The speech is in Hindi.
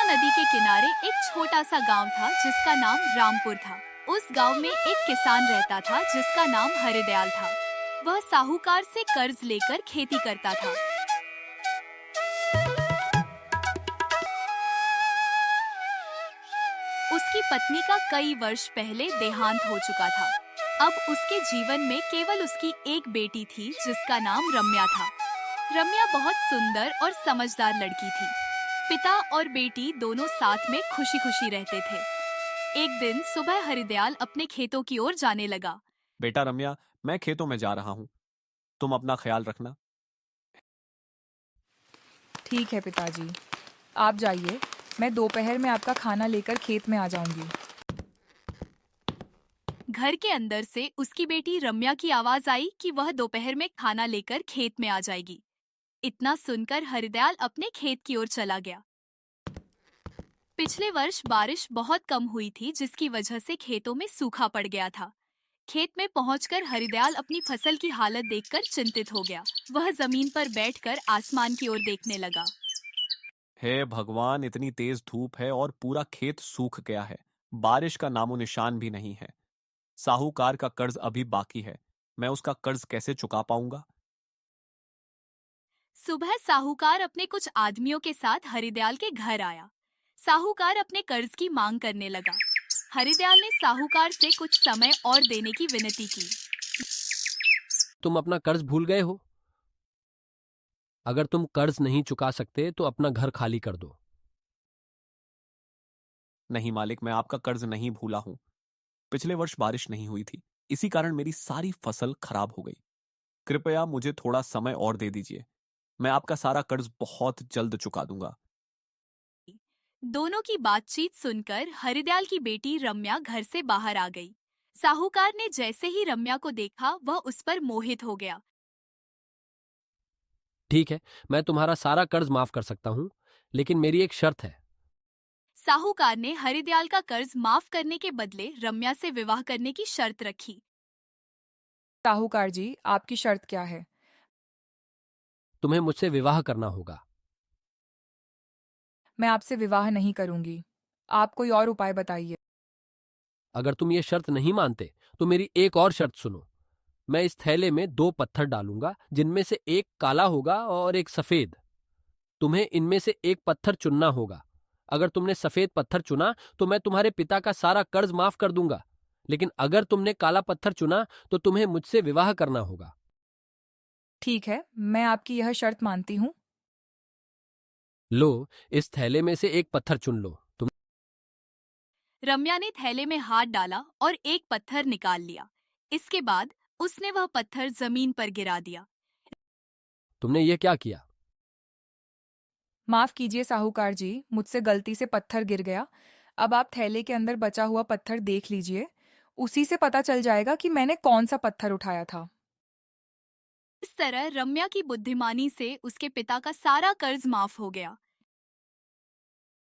नदी के किनारे एक छोटा सा गांव था जिसका नाम रामपुर था। उस गांव में एक किसान रहता था जिसका नाम हरिदयाल था। वह साहूकार से कर्ज लेकर खेती करता था। उसकी पत्नी का कई वर्ष पहले देहांत हो चुका था। अब उसके जीवन में केवल उसकी एक बेटी थी जिसका नाम रम्या था। रम्या बहुत सुंदर और समझदार लड़की थी। पिता और बेटी दोनों साथ में खुशी खुशी रहते थे। एक दिन सुबह हरिदयाल अपने खेतों की ओर जाने लगा। बेटा रम्या, मैं खेतों में जा रहा हूँ। तुम अपना ख्याल रखना। ठीक है पिताजी, आप जाइए। मैं दोपहर में आपका खाना लेकर खेत में आ जाऊंगी। घर के अंदर से उसकी बेटी रम्या की आवाज आई कि वह दोपहर में खाना लेकर खेत में आ जाएगी। इतना सुनकर हरिदयाल अपने खेत की ओर चला गया। पिछले वर्ष बारिश बहुत कम हुई थी जिसकी वजह से खेतों में सूखा पड़ गया था। खेत में पहुंचकर हरिदयाल अपनी फसल की हालत देखकर चिंतित हो गया। वह जमीन पर बैठकर आसमान की ओर देखने लगा। हे भगवान, इतनी तेज धूप है और पूरा खेत सूख गया है। बारिश का नामो निशान भी नहीं है। साहूकार का कर्ज अभी बाकी है। मैं उसका कर्ज कैसे चुका पाऊंगा? सुबह साहूकार अपने कुछ आदमियों के साथ हरिदयाल के घर आया। साहूकार अपने कर्ज की मांग करने लगा। हरिदयाल ने साहूकार से कुछ समय और देने की विनती की। तुम अपना कर्ज भूल गए हो? अगर तुम कर्ज नहीं चुका सकते तो अपना घर खाली कर दो। नहीं मालिक, मैं आपका कर्ज नहीं भूला हूं। पिछले वर्ष बारिश नहीं हुई थी, इसी कारण मेरी सारी फसल खराब हो गई। कृपया मुझे थोड़ा समय और दे दीजिए। मैं आपका सारा कर्ज बहुत जल्द चुका दूंगा। दोनों की बातचीत सुनकर हरिदयाल की बेटी रम्या घर से बाहर आ गई। साहूकार ने जैसे ही रम्या को देखा वह उस पर मोहित हो गया। ठीक है, मैं तुम्हारा सारा कर्ज माफ कर सकता हूं, लेकिन मेरी एक शर्त है। साहूकार ने हरिदयाल का कर्ज माफ करने के बदले रम्या से विवाह करने की शर्त रखी। साहूकार जी, आपकी शर्त क्या है? तुम्हें मुझसे विवाह करना होगा। मैं आपसे विवाह नहीं करूंगी। आप कोई और उपाय बताइए। अगर तुम ये शर्त नहीं मानते तो मेरी एक और शर्त सुनो। मैं इस थैले में दो पत्थर डालूंगा, जिनमें से एक काला होगा और एक सफेद। तुम्हें इनमें से एक पत्थर चुनना होगा। अगर तुमने सफेद पत्थर चुना तो मैं तुम्हारे पिता का सारा कर्ज माफ कर दूंगा, लेकिन अगर तुमने काला पत्थर चुना तो तुम्हें मुझसे विवाह करना होगा। ठीक है, मैं आपकी यह शर्त मानती हूँ। लो, इस थैले में से एक पत्थर चुन लो। रम्या ने थैले में हाथ डाला और एक पत्थर निकाल लिया। इसके बाद उसने वह पत्थर जमीन पर गिरा दिया। तुमने ये क्या किया? माफ कीजिए साहूकार जी, मुझसे गलती से पत्थर गिर गया। अब आप थैले के अंदर बचा हुआ पत्थर देख लीजिए। उसी से पता चल जाएगा कि मैंने कौन सा पत्थर उठाया था। इस तरह रम्या की बुद्धिमानी से उसके पिता का सारा कर्ज माफ हो गया।